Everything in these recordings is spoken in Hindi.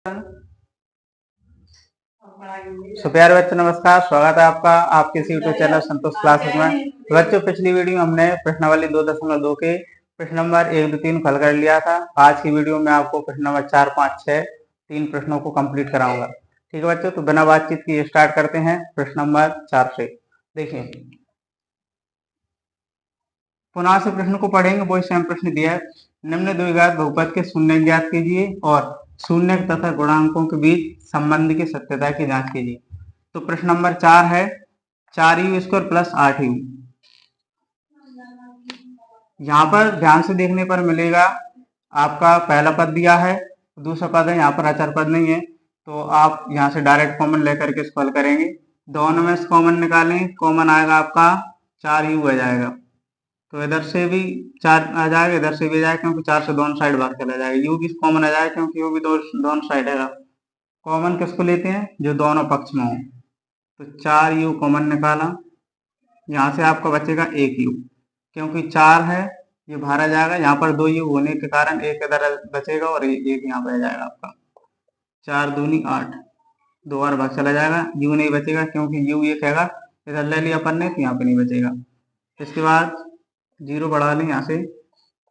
प्यारे बच्चों नमस्कार, स्वागत है आपका आपके इस यूट्यूब चैनल संतोष क्लासेस में। बच्चों पिछली वीडियो में हमने प्रश्नावली 2.2 के प्रश्न नंबर 1, 2, 3 हल कर लिया था। आज की वीडियो में आपको प्रश्न नंबर 4, 5, 6 3 प्रश्नों को कंप्लीट कराऊंगा। ठीक है बच्चों, तो बिना बातचीत की स्टार्ट करते हैं प्रश्न नंबर 4 से। देखिए, पुनः से प्रश्न को पढ़ेंगे। वही सेम प्रश्न दिया है। निम्न द्विघात बहुपद के शून्य ज्ञात कीजिए और शून्य तथा गुणांकों के बीच संबंध की सत्यता की जांच कीजिए। तो प्रश्न नंबर 4 है 4u² प्लस 8u। यहाँ पर ध्यान से देखने पर मिलेगा, आपका पहला पद दिया है, दूसरा पद है, यहाँ पर अचर पद नहीं है, तो आप यहाँ से डायरेक्ट कॉमन लेकर के इसको हल करेंगे। दोनों में से कॉमन निकालें, कॉमन आएगा आपका 4u आ जाएगा। तो इधर से भी 4 आ जाएगा, इधर से भी आ जाएगा, क्योंकि 4 से दोनों साइड भाग चला जाएगा। u भी कॉमन आ जाएगा क्योंकि u भी दोनों साइड है। कॉमन किसको लेते हैं? जो दोनों पक्ष में हो। तो 4u कॉमन निकाला, यहाँ से आपका बचेगा 1u, क्योंकि 4 है ये बाहर आ जाएगा। यहाँ पर 2u होने के कारण एक इधर बचेगा और एक यहाँ पर आ जाएगा आपका। 4 दूनी 8, 2 बार भाग चला जाएगा, u नहीं बचेगा क्योंकि u ये कहेगा इधर ले लिया अपन ने, तो यहाँ पे नहीं बचेगा। इसके बाद 0 बढ़ा लें यहाँ से,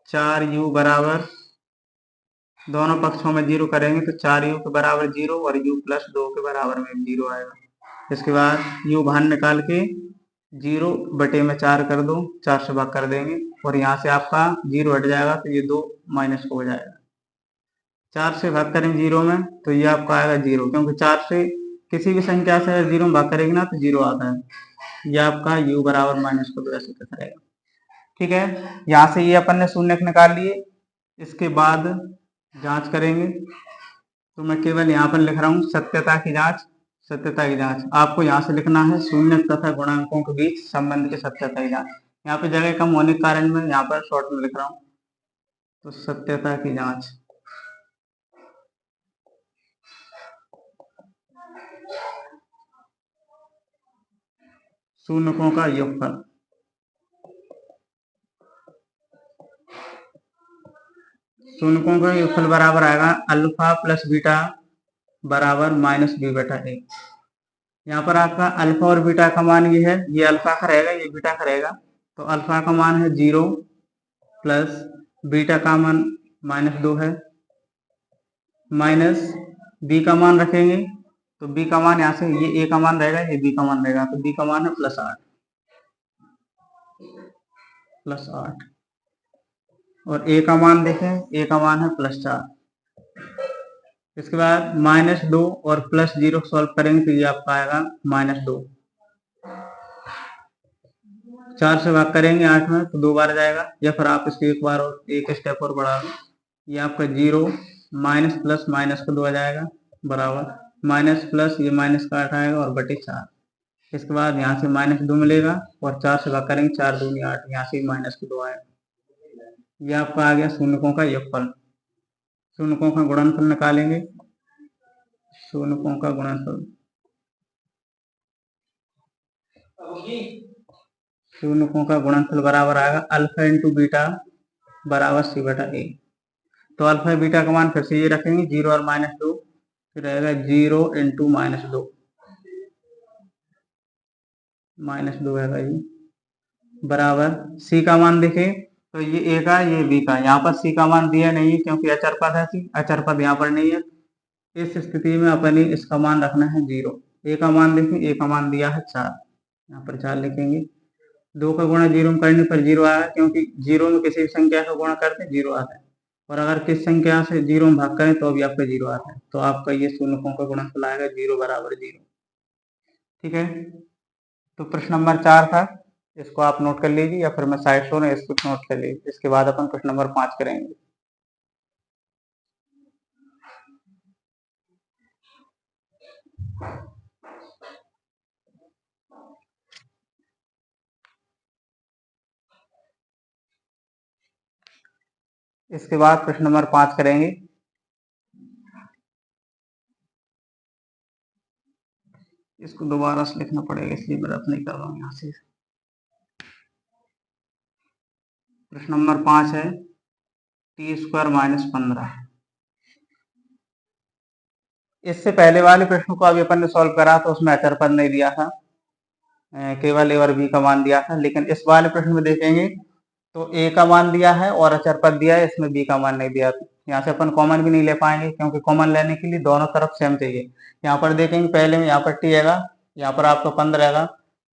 4u बराबर, दोनों पक्षों में 0 करेंगे तो 4u के बराबर 0 और u प्लस 2 के बराबर में 0 आएगा। इसके बाद u बाहर निकाल के 0 बटे में 4 कर दो, 4 से भाग कर देंगे और यहाँ से आपका 0 हट जाएगा, तो ये 2 माइनस हो जाएगा। 4 से भाग करें 0 में तो ये आपका आएगा 0, क्योंकि 4 से किसी भी संख्या से 0 में भाग करेंगे ना तो 0 आता है। ये आपका u बराबर माइनस को 2 ऐसे करेगा। ठीक है, यहाँ से ये अपन ने शून्य निकाल लिए। इसके बाद जांच करेंगे, तो मैं केवल यहाँ पर लिख रहा हूँ सत्यता की जांच। सत्यता की जांच आपको यहाँ से लिखना है, शून्य तथा गुणांकों के बीच संबंध की सत्यता की जांच। यहाँ पे जगह कम होने के कारण मैं यहाँ पर शॉर्ट में लिख रहा हूँ। तो सत्यता की जांच, शून्यकों का योगफल। शून्यकों का योगफल बराबर आएगा अल्फा प्लस बीटा बराबर माइनस बी बटा ए। यहाँ पर आपका अल्फा और बीटा का मान ये है, ये अल्फा का रहेगा, ये बीटा का रहेगा। तो अल्फा का मान है 0 प्लस बीटा का मान -2 है, माइनस बी का मान रखेंगे तो बी का मान यहाँ से ये ए का मान रहेगा, ये बी का मान रहेगा, तो बी का मान है +8 और ए का मान देखें, ए का मान है +4। इसके बाद -2 और +0 सॉल्व करेंगे तो ये आपका आएगा -2। 4 से भाग करेंगे 8 में तो 2 बार आ जाएगा, या फिर आप इसको एक बार और एक स्टेप और बढ़ा लो। ये आपका 0 माइनस प्लस माइनस का 2 आ जाएगा बराबर माइनस प्लस ये माइनस का 8 आएगा और बटे 4। इसके बाद यहाँ से -2 मिलेगा और 4 से भाग करेंगे, 4 दूनी 8, यहाँ से -2 आएगा। ये आपका आ गया शून्यकों का योगफल। शून्यकों का गुणनफल निकालेंगे। शून्यकों का गुणनफल, शून्यकों का गुणनफल बराबर आएगा अल्फा इंटू बीटा बराबर सी बटा ए। तो अल्फा बीटा का मान फिर से ये रखेंगे 0 और -2, फिर रहेगा 0 इंटू -2, -2 रहेगा ये बराबर सी का मान देखें तो ये ए का, ये बी का। यहाँ पर सी का मान दिया नहीं है क्योंकि अचर पद है, सी अचर पद यहाँ पर नहीं है। इस स्थिति में अपन इसका मान रखना है 0। ए का मान देखें, ए का मान दिया है 4, यहाँ पर 4 लिखेंगे। 2 का गुणा 0 में करने पर 0 आया, क्योंकि 0 में किसी भी संख्या का गुणा करते 0 आता है, और अगर किस संख्या से 0 में भाग करें तो भी आपका 0 आता है। तो आपका ये शून्यकों का गुणनफल आएगा 0 बराबर 0। ठीक है, तो प्रश्न नंबर 4 था, इसको आप नोट कर लीजिए, या फिर मैं साइड शो में इसको नोट कर लीजिए। इसके बाद अपन प्रश्न नंबर 5 करेंगे। इसके बाद प्रश्न नंबर 5 करेंगे। इसको दोबारा से लिखना पड़ेगा, इसलिए मैं रफ नहीं कर रहा हूँ यहाँ से। प्रश्न नंबर 5 है t² - 15। इससे पहले वाले प्रश्न को अभी अपन ने सॉल्व करा तो उसमें अचर पद नहीं दिया था, केवल ए और बी का मान दिया था। लेकिन इस वाले प्रश्न में देखेंगे तो ए का मान दिया है और अचर पद दिया है, इसमें बी का मान नहीं दिया। यहाँ से अपन कॉमन भी नहीं ले पाएंगे क्योंकि कॉमन लेने के लिए दोनों तरफ सेम चाहिए। यहाँ पर देखेंगे पहले में यहाँ पर टी आएगा, यहाँ पर आपका 15 आएगा,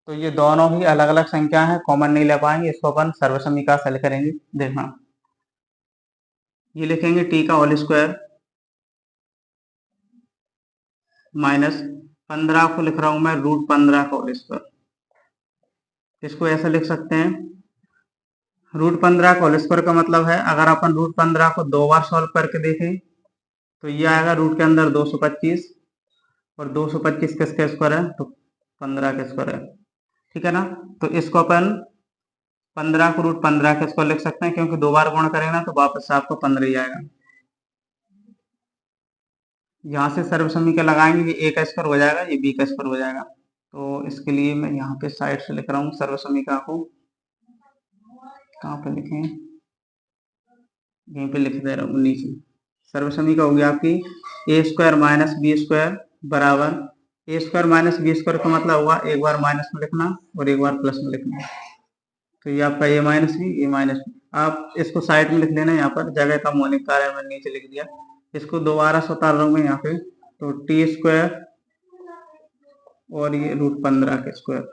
तो ये दोनों ही अलग अलग संख्या है, कॉमन नहीं ले पाएंगे। इसको अपन सर्वसमीका से हल करेंगे। देखना, ये लिखेंगे टी का होल स्क्वायर माइनस 15 को लिख रहा हूं मैं √15 का होल स्क्वायर। इसको ऐसे लिख सकते हैं, √15 का होल स्क्वायर का मतलब है अगर अपन √15 को 2 बार सॉल्व करके देखें तो ये आएगा रूट के अंदर 225, और 225 किसका स्क्वायर है तो 15 का स्क्वायर है, ठीक है ना। तो इसको अपन 15 को √15 का स्क्वायर लिख सकते हैं, क्योंकि 2 बार गुणा करेंगे ना तो वापस से आपको 15 ही आएगा। यहाँ से सर्वसमीकरण लगाएंगे, ये ए का स्क्वायर हो जाएगा, ये बी का स्क्वायर हो जाएगा। तो इसके लिए मैं यहाँ पे साइड से लिख रहा हूँ सर्वसमीकरण को। कहाँ पे लिखें, यहीं पे लिख दे रहा हूँ नीचे। सर्वसमीकरण हो गया आपकी ए स्क्वायर माइनस बी स्क्वायर बराबर, ए स्क्वायर माइनस बी स्क्वायर का मतलब हुआ एक बार माइनस में लिखना और एक बार प्लस में लिखना। तो ये आपका ए माइनस बी, ए माइनस बी। आप इसको साइड में लिख लेना, यहाँ पर जगह कम होने के कारण मैंने नीचे लिख दिया। इसको दोबारा से उतार रहा हूँ मैं यहाँ पे, तो टी स्क्वायर और ये √15 के स्क्वायर।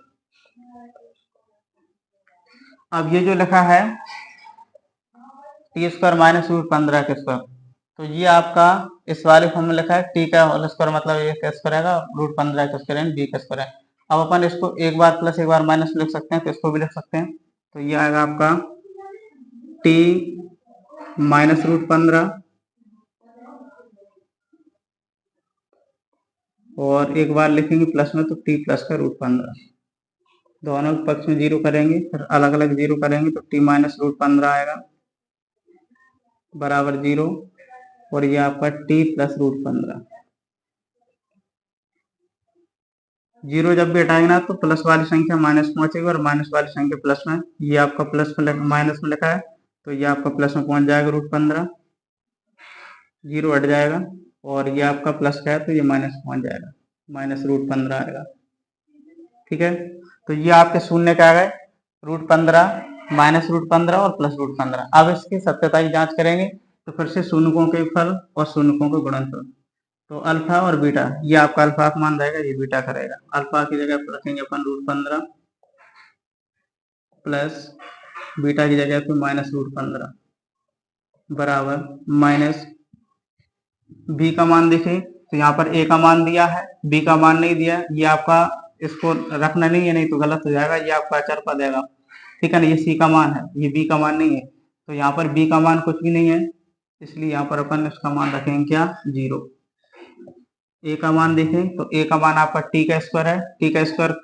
अब ये जो लिखा है टी स्क्वायर माइनस √15 के स्क्वायर, तो ये आपका इस वाले फॉर्म में लिखा है टी का होल स्क्वायर, मतलब ये का स्क्वायर आएगा, √15 का स्क्वायर बी का स्क्वायर है। अब अपन इसको एक बार प्लस एक बार माइनस लिख सकते हैं, तो इसको भी लिख सकते हैं। तो ये आएगा आपका टी माइनस √15 और एक बार लिखेंगे प्लस में तो टी प्लस का √15। दोनों पक्ष में जीरो करेंगे, फिर अलग अलग जीरो करेंगे तो टी माइनस √15 आएगा बराबर 0, और ये आपका टी प्लस √15। जीरो जब भी हटाएंगे ना तो प्लस वाली संख्या माइनस पहुंचेगी और माइनस वाली संख्या प्लस में। ये आपका प्लस में माइनस में लिखा है तो ये आपका प्लस में पहुंच जाएगा √15, जीरो हट जाएगा, और ये आपका प्लस का है तो ये माइनस पहुंच जाएगा, माइनस √15 आएगा, ठीक है। तो ये आपके शून्य क्या आ गए, √15 माइनस √15 और प्लस √15। अब इसकी सत्यता की जांच करेंगे तो फिर से शून्यकों के फल और शून्यकों के गुणनफल। तो अल्फा और बीटा, ये आपका अल्फा का मान रहेगा, ये बीटा का रहेगा। अल्फा की जगह पर रखेंगे अपन √15 प्लस बीटा की जगह पे माइनस √15 बराबर माइनस बी का मान देखें तो यहाँ पर ए का मान दिया है, बी का मान नहीं दिया। ये आपका इसको रखना नहीं है, नहीं तो गलत हो जाएगा, ये आपका अचर पद देगा, ठीक है ना। ये सी का मान है, ये बी का मान नहीं है, तो यहाँ पर बी का मान कुछ भी नहीं है, इसलिए यहाँ पर अपन इसका मान रखेंगे क्या, 0। ए का मान देखें तो ए का मान आपका टी का स्क्वायर है, टी का स्क्वायर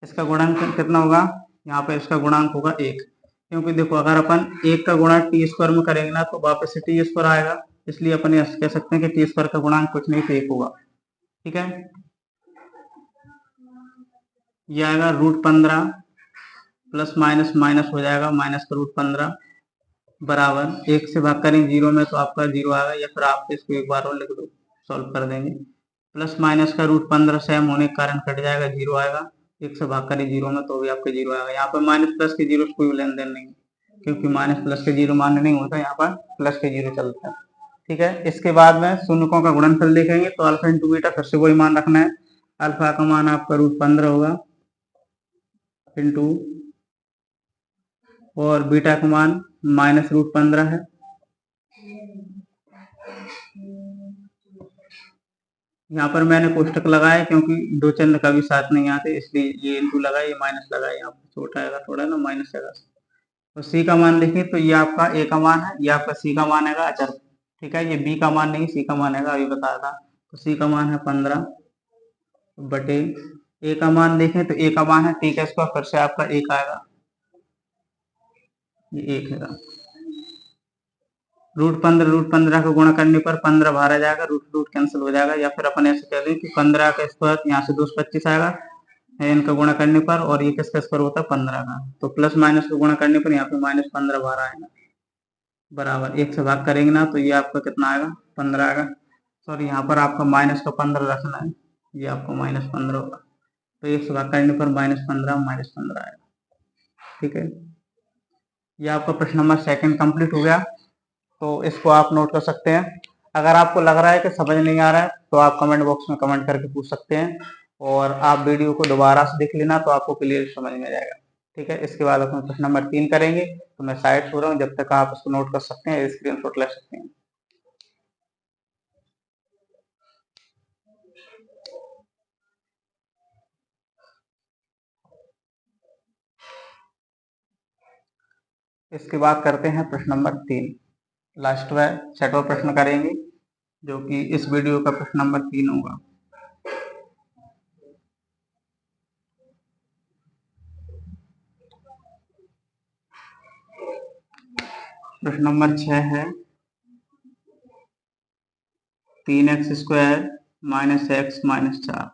इसका गुणन कितना होगा, यहाँ पर इसका गुणांक होगा 1, क्योंकि देखो अगर अपन 1 का गुणा टी स्क्वायर में करेंगे ना तो वापस से टी स्क्वायर आएगा, इसलिए अपन कह सकते हैं कि टी स्क्वायर का गुणांक कुछ नहीं तो 1 होगा, ठीक है। यह आएगा √15 प्लस माइनस माइनस हो जाएगा, माइनस का √15 बराबर 1 से भाग करें 0 में तो आपका 0 आएगा, या फिर आप इसको एक बार और लिख दो, सॉल्व कर देंगे। प्लस माइनस का √15 सेम होने के कारण कट जाएगा, 0 आएगा। 1 से भाग करें 0 में तो भी आपका 0 आएगा। यहाँ पर माइनस प्लस के 0 कोई लेन देन नहीं, क्योंकि माइनस प्लस के 0 मान्य नहीं होता, यहाँ पर प्लस के 0 चलता है, ठीक है। इसके बाद में शून्यकों का गुणनफल देखेंगे तो अल्फा इंटू बीटा फिर से वही मान रखना है। अल्फा का मान आपका √15 होगा इंटू, और बीटा का मान माइनस √15 है, यहाँ पर मैंने कोष्टक लगाया क्योंकि दो चिन्ह कभी साथ नहीं आते, इसलिए ये इंटू लगाए, ये माइनस लगाए, यहाँ पर छोटा आएगा थोड़ा ना, माइनस आएगा। तो सी का मान देखें तो ये आपका ए का मान है, ये आपका सी का मान है अचर, ठीक है। ये बी का मान नहीं, सी का मान है, अभी बताया था। तो सी का मान है 15 बटे ए का मान देखें तो ए का मान है टी का स्क्वायर, फिर से आपका 1 आएगा, ये 1 है। √15 को गुणा करने पर 15 बाहर आ जाएगा, रूट कैंसिल हो जाएगा, या फिर अपन ऐसे कह दें कि 15 का स्क्वायर यहाँ से 225 आएगा इनका गुणा करने पर, और ये किसका स्क्वायर होता है 15 का, तो प्लस माइनस को गुणा करने पर यहाँ पे माइनस 15 बाहर आएगा बराबर 1 से भाग करेंगे ना तो ये आपका कितना आएगा 15 आएगा। सॉरी यहाँ पर आपका माइनस का 15 रखना है, ये आपको -15 होगा, तो 1 से भाग करने पर -15 आएगा। ठीक है, ये आपका प्रश्न नंबर 2 कंप्लीट हो गया, तो इसको आप नोट कर सकते हैं। अगर आपको लग रहा है कि समझ नहीं आ रहा है तो आप कमेंट बॉक्स में कमेंट करके पूछ सकते हैं, और आप वीडियो को दोबारा से देख लेना तो आपको क्लियर समझ में जाएगा। ठीक है, इसके बाद अपन प्रश्न नंबर 3 करेंगे, तो मैं साइड छू रहा हूँ, जब तक आप इसको नोट कर सकते हैं, स्क्रीनशॉट ले सकते हैं। इसके बाद करते हैं प्रश्न नंबर 3, लास्ट में 6वां प्रश्न करेंगे, जो कि इस वीडियो का प्रश्न नंबर 3 होगा। प्रश्न नंबर 6 है 3x² - x - 4।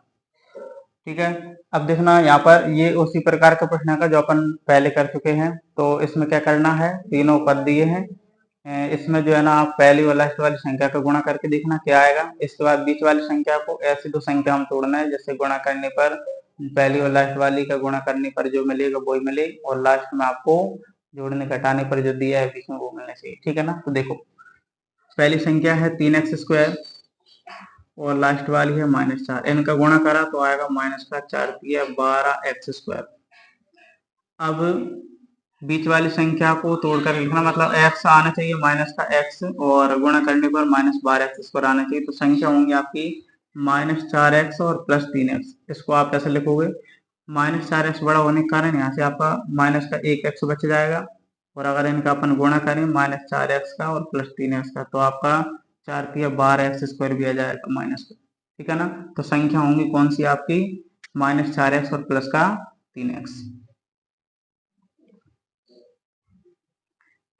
ठीक है, अब देखना यहाँ पर ये उसी प्रकार का प्रश्न है जो अपन पहले कर चुके हैं। तो इसमें क्या करना है, तीनों पद दिए हैं, इसमें जो है ना आप पहली और लास्ट वाली संख्या का गुणा करके देखना क्या आएगा। इसके बाद बीच वाली संख्या को ऐसी दो संख्या हम तोड़ना है, जैसे गुणा करने पर पहली और लास्ट वाली का गुणा करने पर जो मिलेगा वही मिले, और लास्ट में आपको जोड़ने घटाने पर जो दिया है बीच में वो मिलना चाहिए। ठीक है ना, तो देखो पहली संख्या है 3x² और लास्ट वाली है -4, इनका गुणा करा तो आएगा -4 12x²। अब बीच वाली संख्या को तोड़कर लिखना, मतलब x आना चाहिए -x और गुणा करने पर -12x² आना चाहिए, तो संख्या होंगी आपकी -4x और +3x। इसको आप कैसे लिखोगे, -4x बड़ा होने के कारण यहाँ से आपका -1x बच जाएगा, और अगर इनका अपन गुणा करें -4x का और +3x का, तो आपका 4 × 12x² भी आ जाएगा माइनस का। ठीक है ना, तो संख्या होंगी कौन सी आपकी -4x और प्लस का 3x।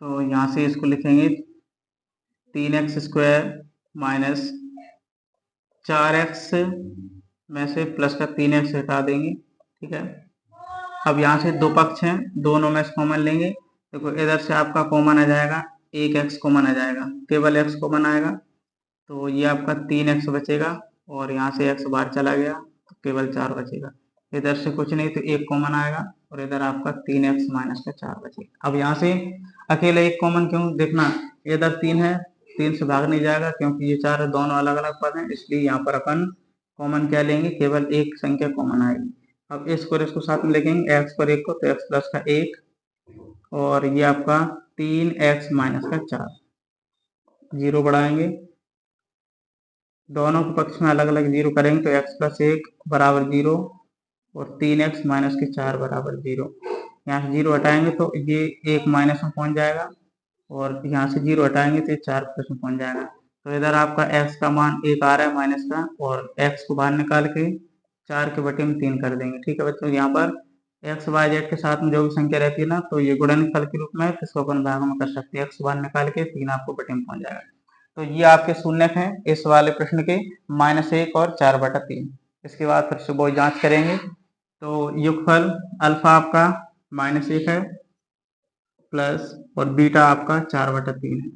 तो यहाँ से इसको लिखेंगे 3x² माइनस 4x में से प्लस का 3x हटा देंगे। ठीक है, अब यहाँ से दो पक्ष हैं, दोनों में से कॉमन लेंगे। देखो इधर से आपका कॉमन आ जाएगा, एक x कॉमन आ जाएगा, केवल x कॉमन आएगा, तो ये आपका 3x बचेगा, और यहाँ से x बाहर चला गया तो केवल 4 बचेगा। इधर से कुछ नहीं तो एक कॉमन आएगा, और इधर आपका 3x - का 4 बचेगा। अब यहाँ से अकेले एक कॉमन क्यों, देखना इधर 3 है, 3 से भाग नहीं जाएगा क्योंकि ये 4 दोनों अलग अलग पद हैं, इसलिए यहाँ पर अपन कॉमन क्या लेंगे, केवल एक संख्या कॉमन आएगी। अब इसको साथ में लिखेंगे, x पर 1 को तो x प्लस का 1, और ये आपका 3x - का 4, 0 बढ़ाएंगे, दोनों के पक्ष में अलग अलग 0 करेंगे तो x + 1 = 0 और 3x - के 4 = 0। यहाँ से 0 हटाएंगे तो ये 1 माइनस में पहुंच जाएगा, और यहाँ से 0 हटाएंगे तो ये 4 प्लस में पहुंच जाएगा। तो इधर आपका x का मान 1 आ रहा है माइनस का, और x को बाहर निकाल के 4 के बटे में 3 कर देंगे। ठीक है बच्चों, यहाँ पर x y z के साथ में जो भी संख्या रहती है ना, तो ये गुणनफल के रूप में इसको अपन भाग में कर सकते हैं, x बाहर निकाल के 3 आपको बटे में पहुंच जाएगा। तो ये आपके शून्यक हैं इस वाले प्रश्न के, -1 और 4/3। इसके बाद फिर से वो जांच करेंगे, तो योगफल अल्फा आपका -1 है, प्लस और बीटा आपका 4/3 है,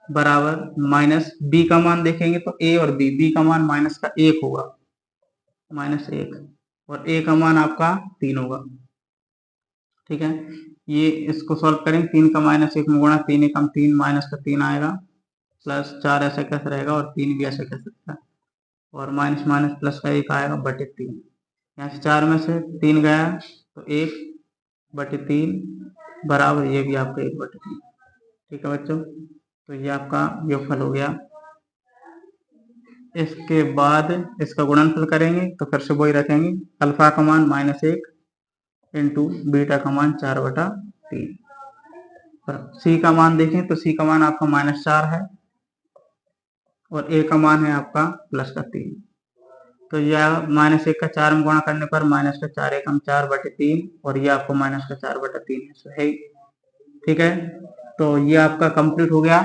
बराबर माइनस बी का मान देखेंगे तो ए और बी का मान माइनस का 1 होगा, -1, और ए का मान आपका 3 होगा। ठीक है, ये इसको सॉल्व करें, 3 का -1 में गुणा, 3 एकम 3 माइनस का 3 आएगा, प्लस 4 ऐसे कैसे रहेगा, और 3 भी ऐसे कैसे रहेगा, और माइनस माइनस प्लस का 1 आएगा बटे 3। यहाँ से 4 में से 3 गया तो 1/3 बराबर, ये भी आपका 1/3। ठीक है बच्चों, तो ये आपका योगफल हो गया। इसके बाद इसका गुणनफल करेंगे तो फिर से वही रखेंगे, अल्फा का मान -1 इंटू बीटा का मान 4/3। सी का मान देखें तो सी का मान आपका -4 है, और ए का मान है आपका प्लस का 3। तो यह -1 का 4 में गुणा करने पर माइनस का 4 एकम 4/3, और ये आपको माइनस का 4/3 है। ठीक है, तो ये आपका कंप्लीट हो गया।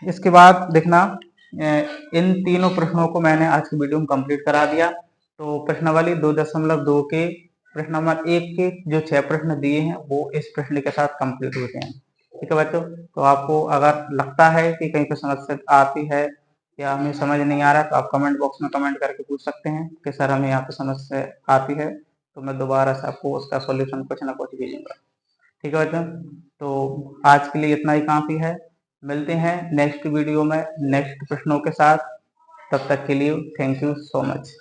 इसके बाद देखना, इन तीनों प्रश्नों को मैंने आज की वीडियो में कंप्लीट करा दिया। तो प्रश्नावली 2.2 के प्रश्न नंबर 1 के जो 6 प्रश्न दिए हैं वो इस प्रश्न के साथ कंप्लीट होते हैं। ठीक है बच्चों। तो आपको अगर लगता है कि कहीं पर समस्या आती है या हमें समझ नहीं आ रहा, तो आप कमेंट बॉक्स में कमेंट करके पूछ सकते हैं कि सर हमें यहाँ पे समस्या आती है, तो मैं दोबारा से आपको उसका सॉल्यूशन कुछ ना कुछ भेजूंगा। ठीक है बच्चों, तो आज के लिए इतना ही काफ़ी है। मिलते हैं नेक्स्ट वीडियो में नेक्स्ट प्रश्नों के साथ। तब तक के लिए थैंक यू सो मच।